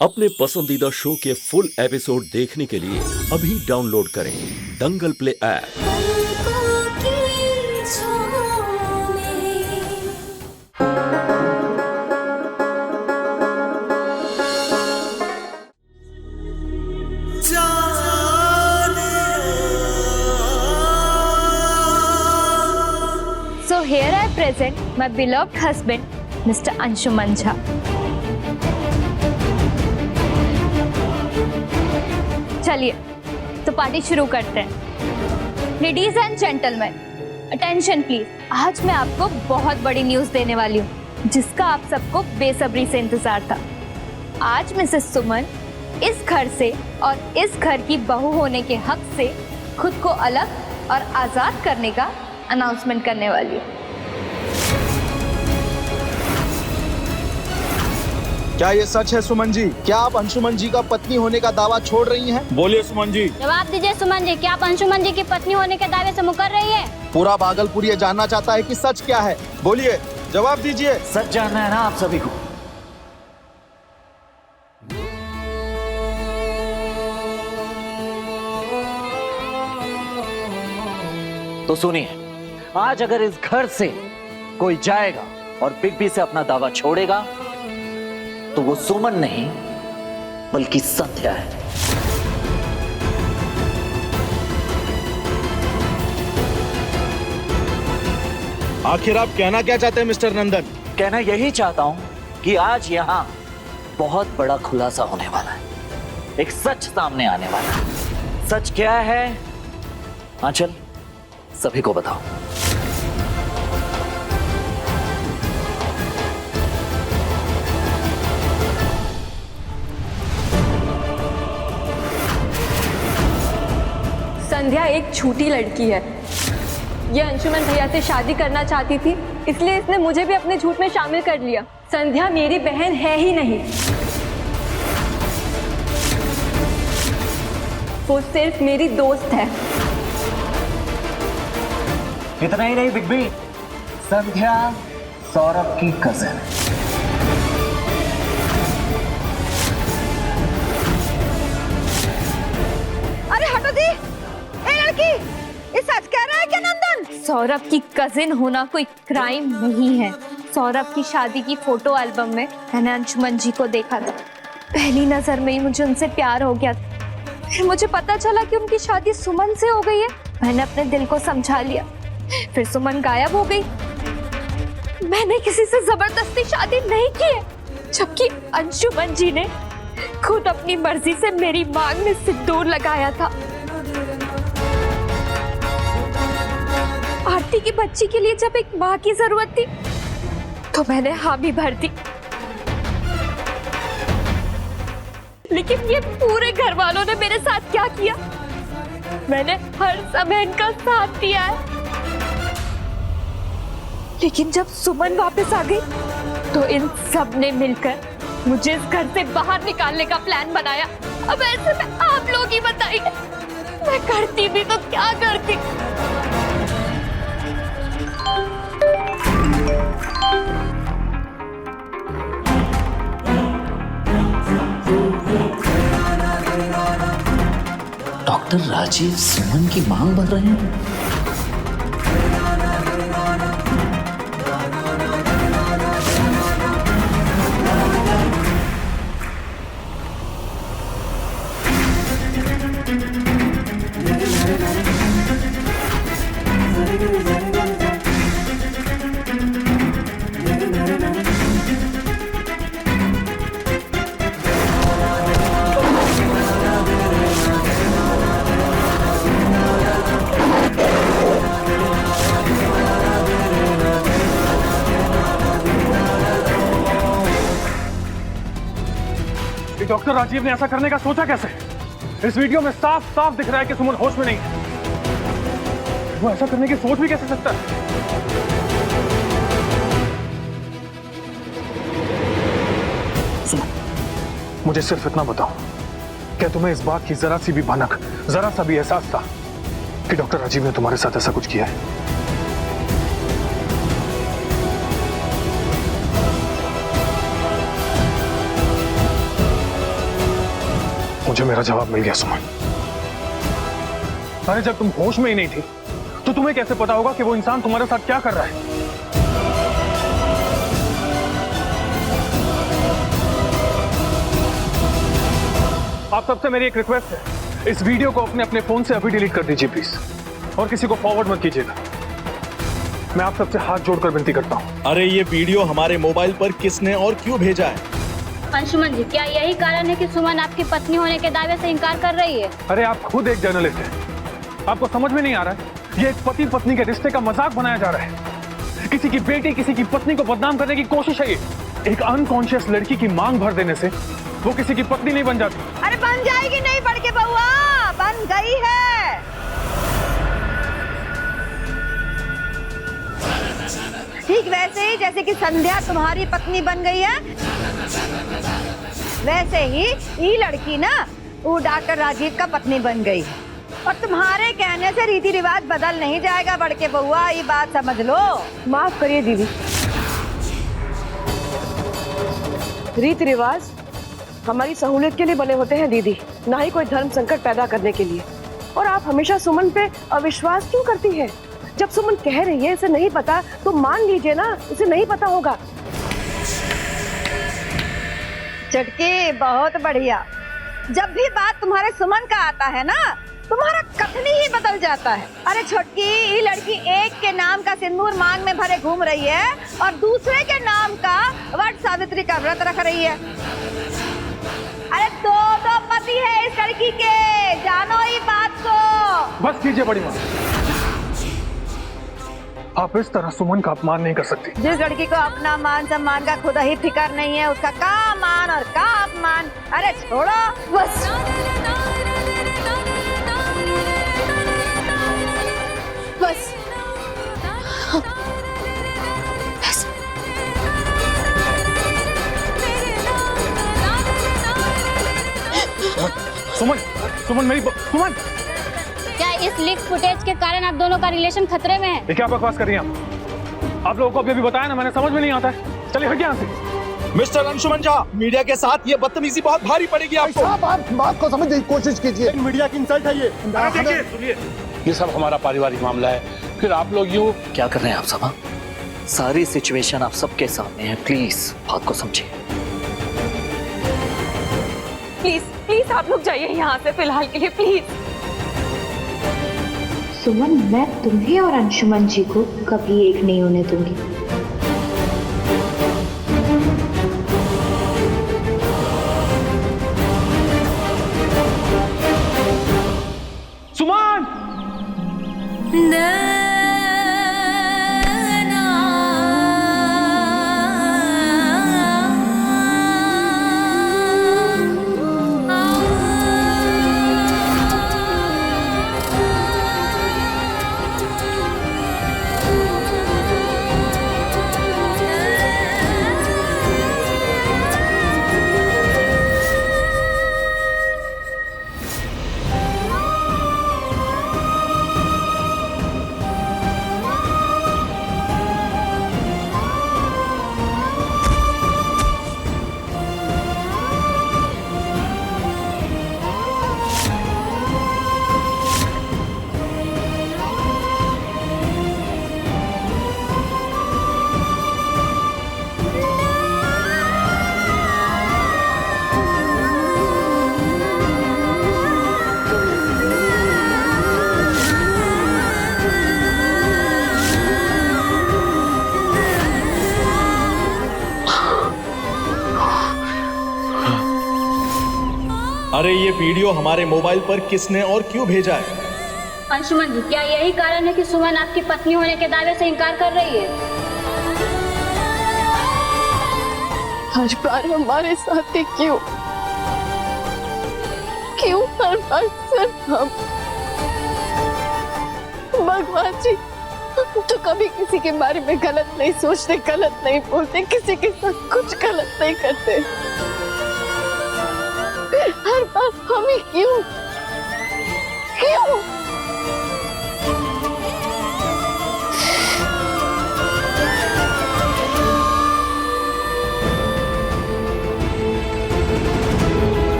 अपने पसंदीदा शो के फुल एपिसोड देखने के लिए अभी डाउनलोड करें Dangal play app. So here I present my beloved husband, Mr. Anshuman Jha. चलिए तो पार्टी शुरू करते हैं। Ladies and gentleman, attention please. आज मैं आपको बहुत बड़ी न्यूज देने वाली हूँ जिसका आप सबको बेसब्री से इंतजार था। आज मिसेस सुमन इस घर से और इस घर की बहू होने के हक से खुद को अलग और आजाद करने का अनाउंसमेंट करने वाली हूँ। क्या ये सच है सुमन जी? क्या आप अंशुमन जी का पत्नी होने का दावा छोड़ रही हैं? बोलिए सुमन जी। जवाब दीजिए सुमन जी, क्या आप अंशुमन जी की पत्नी होने के दावे से मुकर रही है? पूरा भागलपुर ये जानना चाहता है कि सच क्या है। बोलिए, जवाब दीजिए। सच जानना है ना आप सभी को? तो सुनिए, आज अगर इस घर से कोई जाएगा और बिग बी से अपना दावा छोड़ेगा तो वो सुमन नहीं बल्कि संध्या है। आखिर आप कहना क्या चाहते हैं मिस्टर नंदन? कहना यही चाहता हूं कि आज यहां बहुत बड़ा खुलासा होने वाला है, एक सच सामने आने वाला है। सच क्या है आंचल, सभी को बताओ। संध्या एक झूठी लड़की है। ये अंशुमन भैया से शादी करना चाहती थी, इसलिए इसने मुझे भी अपने झूठ में शामिल कर लिया। संध्या मेरी बहन है ही नहीं, वो सिर्फ मेरी दोस्त है। इतना ही नहीं बिग बी, संध्या सौरभ की कजिन है। अरे हटो दी, ए लड़की, ये सच कह रहा है क्या नंदन? सौरभ की कजिन होना कोई क्राइम नहीं है। सौरभ की शादी की फोटो एल्बम में मैंने अंशुमन जी को देखा था। पहली नजर में ही मुझे उनसे प्यार हो गया। फिर मुझे पता चला कि उनकी शादी सुमन से हो गई है। मैंने अपने दिल को समझा लिया। फिर सुमन गायब हो गई। मैंने किसी से जबरदस्ती शादी नहीं की है, जबकि अंशुमन जी ने खुद अपनी मर्जी से मेरी मांग में सिंदूर लगाया था। आरती की बच्ची के लिए जब एक माँ की जरूरत थी तो मैंने हामी भर दी। लेकिन ये पूरे घर वालों ने मेरे साथ क्या किया? मैंने हर समय इनका साथ दिया है, लेकिन जब सुमन वापस आ गई तो इन सब ने मिलकर मुझे इस घर से बाहर निकालने का प्लान बनाया। अब ऐसे में आप लोग ही बताइए, मैं करती भी तो क्या करती? डॉक्टर राजीव सुमन की मांग भर रहे हैं। डॉक्टर राजीव ने ऐसा करने का सोचा कैसे? इस वीडियो में साफ साफ दिख रहा है कि सुमन होश में नहीं है। वो ऐसा करने की सोच भी कैसे सकता है? सुमन, मुझे सिर्फ इतना बताओ, क्या तुम्हें इस बात की जरा सी भी भनक, जरा सा भी एहसास था कि डॉक्टर राजीव ने तुम्हारे साथ ऐसा कुछ किया है? मुझे मेरा जवाब मिल गया सुमन। अरे जब तुम होश में ही नहीं थी तो तुम्हें कैसे पता होगा कि वो इंसान तुम्हारे साथ क्या कर रहा है? आप सबसे मेरी एक रिक्वेस्ट है, इस वीडियो को अपने अपने फोन से अभी डिलीट कर दीजिए प्लीज, और किसी को फॉरवर्ड मत कीजिएगा। मैं आप सबसे हाथ जोड़कर विनती करता हूँ। अरे ये वीडियो हमारे मोबाइल पर किसने और क्यों भेजा है? अंशुमन जी, क्या यही कारण है कि सुमन आपकी पत्नी होने के दावे से इनकार कर रही है? अरे आप खुद एक जर्नलिस्ट हैं, आपको समझ में नहीं आ रहा है? ये एक पति पत्नी के रिश्ते का मजाक बनाया जा रहा है। किसी की बेटी किसी की पत्नी को बदनाम करने की कोशिश है ये। एक अनकॉन्शियस लड़की की मांग भर देने से वो किसी की पत्नी नहीं बन जाती। अरे बन जाएगी नहीं बढ़ के बउआ, बन गई है। ठीक वैसे ही जैसे कि संध्या तुम्हारी पत्नी बन गई है, वैसे ही ये लड़की ना वो डॉक्टर राजीव का पत्नी बन गई है। और तुम्हारे कहने से रीति रिवाज बदल नहीं जाएगा बढ़ के बउआ, ये बात समझ लो। माफ करिए दीदी, रीति रिवाज हमारी सहूलियत के लिए बने होते हैं दीदी, ना ही कोई धर्म संकट पैदा करने के लिए। और आप हमेशा सुमन पे अविश्वास क्यों करती हैं? जब सुमन कह रही है इसे नहीं पता तो मान लीजिए ना, उसे नहीं पता होगा। चटके बहुत बढ़िया। जब भी बात तुम्हारे सुमन का आता है ना, तुम्हारा कथनी ही बदल जाता है। अरे छोटकी, ये लड़की एक के नाम का सिंदूर मांग में भरे घूम रही है और दूसरे के नाम का वट सावित्री का व्रत रख रही है। अरे दो पति है इस लड़की के, जानो ही बात को। बस कीजिए बड़ी माँ, आप इस तरह सुमन का अपमान नहीं कर सकती। जिस लड़की को अपना मान सम्मान का खुद ही फिक्र नहीं है, उसका का मान और का अपमान। अरे छोड़ो बस। बस सुमन, सुमन मेरी सुमन, क्या इस लीक फुटेज के कारण आप दोनों का रिलेशन खतरे में है? ये क्या बकवास कर रही हैं आप लोगों को अभी बताया ना, मैंने समझ में नहीं आता है। चलिए हटिए यहाँ से। मिस्टर अंशुमन झा, मीडिया के साथ ये बदतमीजी बहुत भारी पड़ेगी आपको। आप बात को समझने की कोशिश कीजिए। मीडिया की इंसल्ट है ये। सुनिए, ये सब हमारा पारिवारिक मामला है, फिर आप लोग यूँ क्या कर रहे हैं आप सब? हाँ? सारी सिचुएशन आप सबके सामने है, प्लीज बात को समझिए। प्लीज प्लीज आप लोग जाइए यहाँ से फिलहाल के लिए, प्लीज। सुमन, मैं तुम्हें और अंशुमन जी को कभी एक नहीं होने दूंगी। सुमन! अरे ये वीडियो हमारे मोबाइल पर किसने और क्यों भेजा है? अंशुमन जी, क्या यही कारण है कि सुमन आपकी पत्नी होने के दावे से इनकार कर रही है? हर बार हमारे साथ ही क्यों हर बार सिर्फ हम? भगवान जी, तो कभी किसी के बारे में गलत नहीं सोचते, गलत नहीं बोलते, किसी के साथ कुछ गलत नहीं करते। हर बार हम ही क्यों?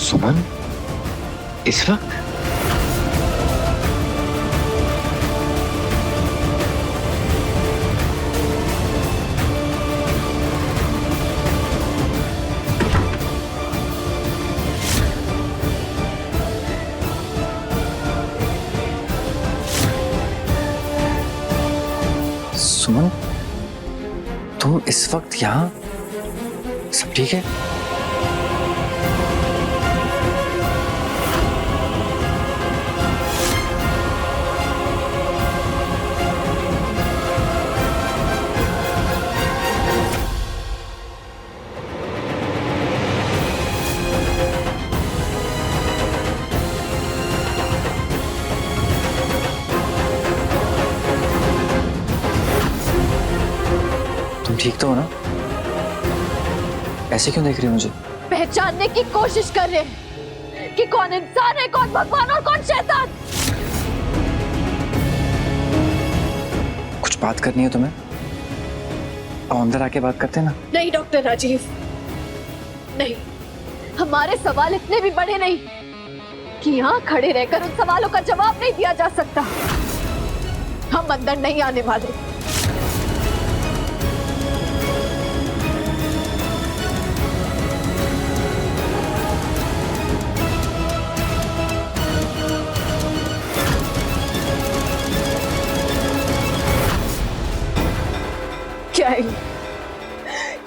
सुमन इस वक्त? सुमन, तुम इस वक्त यहाँ? सब ठीक है? तुम ठीक तो हो ना? ऐसे क्यों देख रही हो मुझे? पहचानने की कोशिश कर रहे हैं कि कौन इंसान है, कौन भगवान और कौन शैतान। कुछ बात करनी है तुम्हें? आओ अंदर आके बात करते हैं ना। नहीं डॉक्टर राजीव, नहीं, हमारे सवाल इतने भी बड़े नहीं कि यहाँ खड़े रहकर उन सवालों का जवाब नहीं दिया जा सकता। हम अंदर नहीं आने वाले।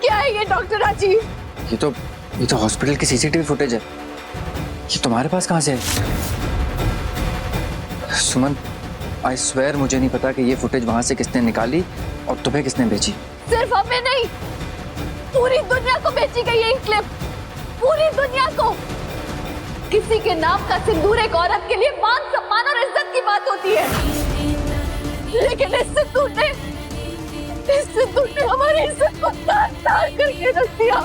क्या है ये डॉक्टर राजीव? ये तो हॉस्पिटल की सीसीटीवी फुटेज है। ये तुम्हारे पास कहाँ से है? सुमन, आई स्वेयर मुझे नहीं पता कि ये फुटेज वहां से किसने निकाली और तुम्हें किसने बेची। सिर्फ हमें नहीं, पूरी दुनिया को बेची गई है ये क्लिप, पूरी दुनिया को। किसी के नाम का सिंदूर एक औरत के लिए मान, सम्मान और इज्जत की बात होती है, लेकिन इस सिंदूर ने हमारी इज्जत को तार-तार करके रख दिया।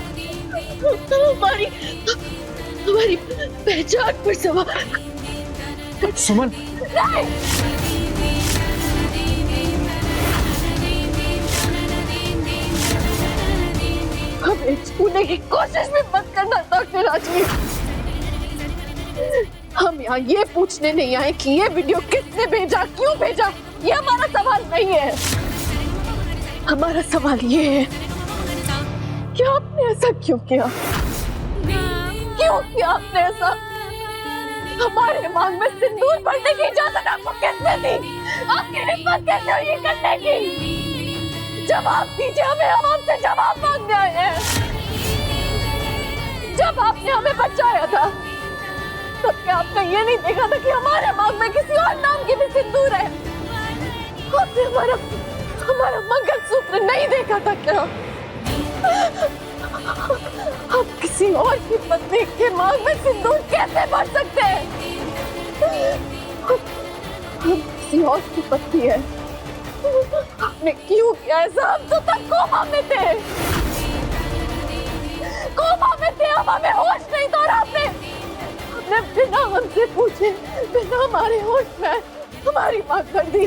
हमारी पहचान पर सवाल। सुमन, हमें छूने की कोशिश भी मत करना डॉक्टर राजीव। हम यहाँ ये पूछने नहीं आए कि ये वीडियो किसने भेजा, क्यों भेजा, ये हमारा सवाल नहीं है। हमारा सवाल ये है कि आपने ऐसा क्यों किया? क्यों किया आपने ऐसा? हमारे मांग में सिंदूर भरने की इजाजत आपको किसने दी? आपकी हिम्मत कैसे हुई ये करने की? जवाब दीजिए हमें, हम आपसे जवाब मांगने आए हैं। जब आपने हमें बचाया था तब क्या आपने ये नहीं देखा था कि हमारे मांग में किसी और नाम की भी सिंदूर है? आपने हमारा मंगलसूत्र नहीं देखा था क्या? आप किसी और की पत्नी के मांग में सिंदूर कैसे भर सकते हैं? हम किसी और की पत्नी है। आपने क्यों किया ऐसा? हम तो तक कोमा में थे, कोमा में थे, हम हमें होश नहीं था और आपने बिना हमसे पूछे, बिना हमारे होश में हमारी मांग कर दी।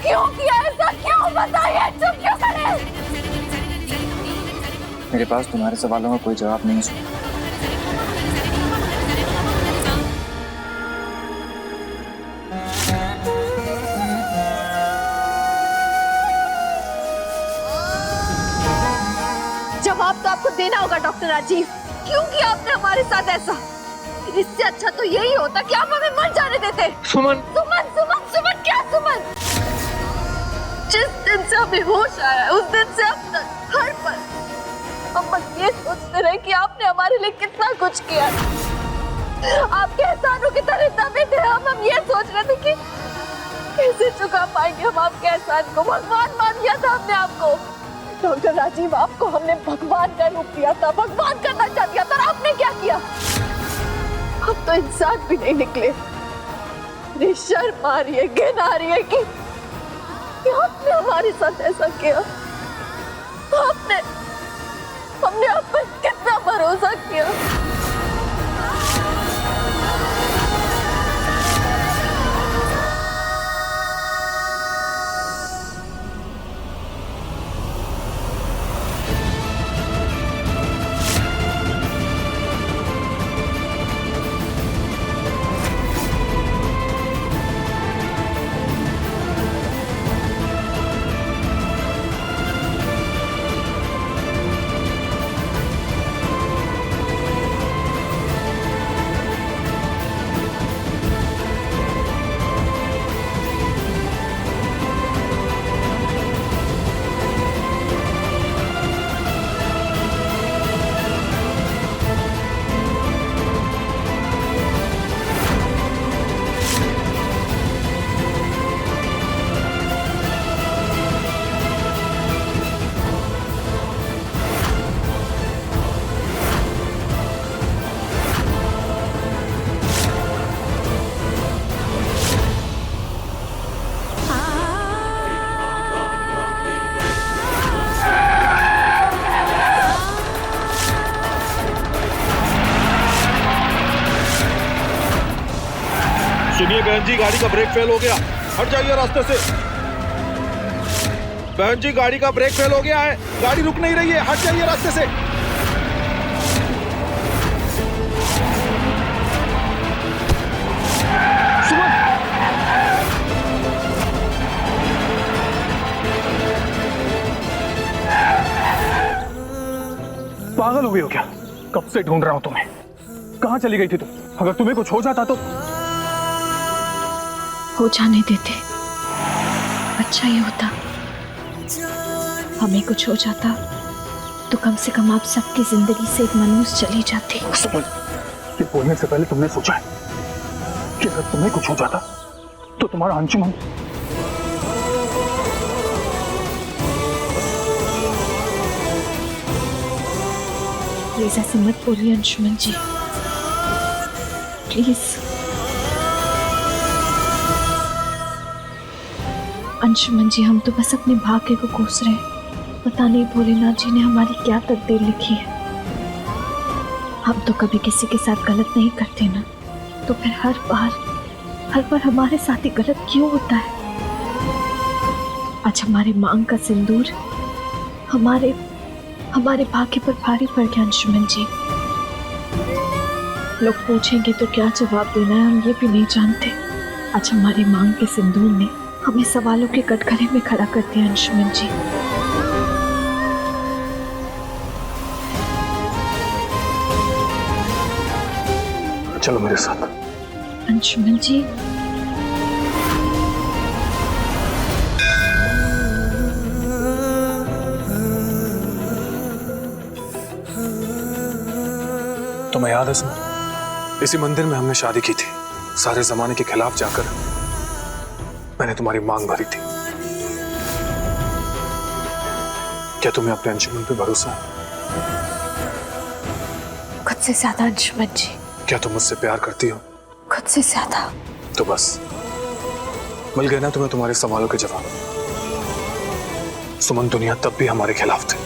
क्यों किया ऐसा? क्यों? बताइए, चुप क्यों खड़े? मेरे पास तुम्हारे सवालों का कोई जवाब नहीं है। जवाब तो आपको देना होगा डॉक्टर राजीव। क्यों किया आपने हमारे साथ ऐसा? इससे अच्छा तो यही होता कि आप हमें मर जाने देते। सुमन, सुमन, सुमन, सुमन, क्या सुमन? जिस दिन से हमें होश आया है, उस दिन से अब तक हर पल हम बस ये सोचते रहे कि आपने हमारे लिए कितना कुछ किया। आपके एहसानों की तरह दबे थे हम ये सोच रहे थे कि कैसे चुका पाएंगे हम आपके एहसान को। भगवान मान लिया था हमने आपको। डॉक्टर राजीव, आपको हमने भगवान का रूप दिया था, भगवान करना चाह दिया था, आपने क्या किया? अब तो इंसान भी नहीं निकले। मुझे शर्म आ रही है, घिन आ रही है कि आपने हमारे साथ ऐसा किया। हमने आप पर कितना भरोसा किया। सुनिए बहन जी, गाड़ी का ब्रेक फेल हो गया, हट जाइए रास्ते से। बहन जी, गाड़ी का ब्रेक फेल हो गया है, गाड़ी रुक नहीं रही है, हट जाइए रास्ते से। पागल हो गई हो क्या? कब से ढूंढ रहा हूं तुम्हें। कहां चली गई थी तुम? अगर तुम्हें कुछ हो जाता तो। हो जाने देते, अच्छा ही होता। हमें कुछ हो जाता तो कम से कम आप सबकी जिंदगी से एक मनूस चली जाती। सुमन, ये बोलने से पहले तुमने सोचा है कि अगर तुम्हें कुछ हो जाता तो तुम्हारा अंशुमन। प्लीज ऐसे मत बोलिए अंशुमन जी, प्लीज। अंशुमन जी, हम तो बस अपने भाग्य को कोस रहे हैं। पता नहीं भोलेनाथ जी ने हमारी क्या तकदीर लिखी है। हम तो कभी किसी के साथ गलत नहीं करते ना, तो फिर हर बार हमारे साथ ही गलत क्यों होता है? आज हमारे मांग का सिंदूर हमारे भाग्य पर भारी पड़ गया अंशुमन जी। लोग पूछेंगे तो क्या जवाब देना है, हम ये भी नहीं जानते। आज हमारे मांग के सिंदूर ने हमें सवालों के कटघरे में खड़ा कर दिया अंशुमन जी। चलो मेरे साथ। अंशुमन जी, तुम्हें याद है सुमन, इसी मंदिर में हमने शादी की थी। सारे जमाने के खिलाफ जाकर मैंने तुम्हारी मांग भरी थी। क्या तुम्हें अपने अंशुमन पे भरोसा है? खुद से ज्यादा अंशुमन जी। क्या तुम मुझसे प्यार करती हो? खुद से ज्यादा। तो बस मिल गए ना तुम्हें तुम्हारे सवालों के जवाब। सुमन, दुनिया तब भी हमारे खिलाफ थी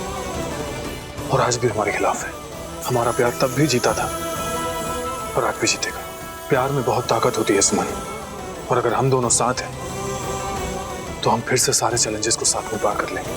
और आज भी हमारे खिलाफ है। हमारा प्यार तब भी जीता था और आज भी जीतेगा। प्यार में बहुत ताकत होती है सुमन, और अगर हम दोनों साथ हैं तो हम फिर से सारे चैलेंजेस को साथ में पार कर लेंगे।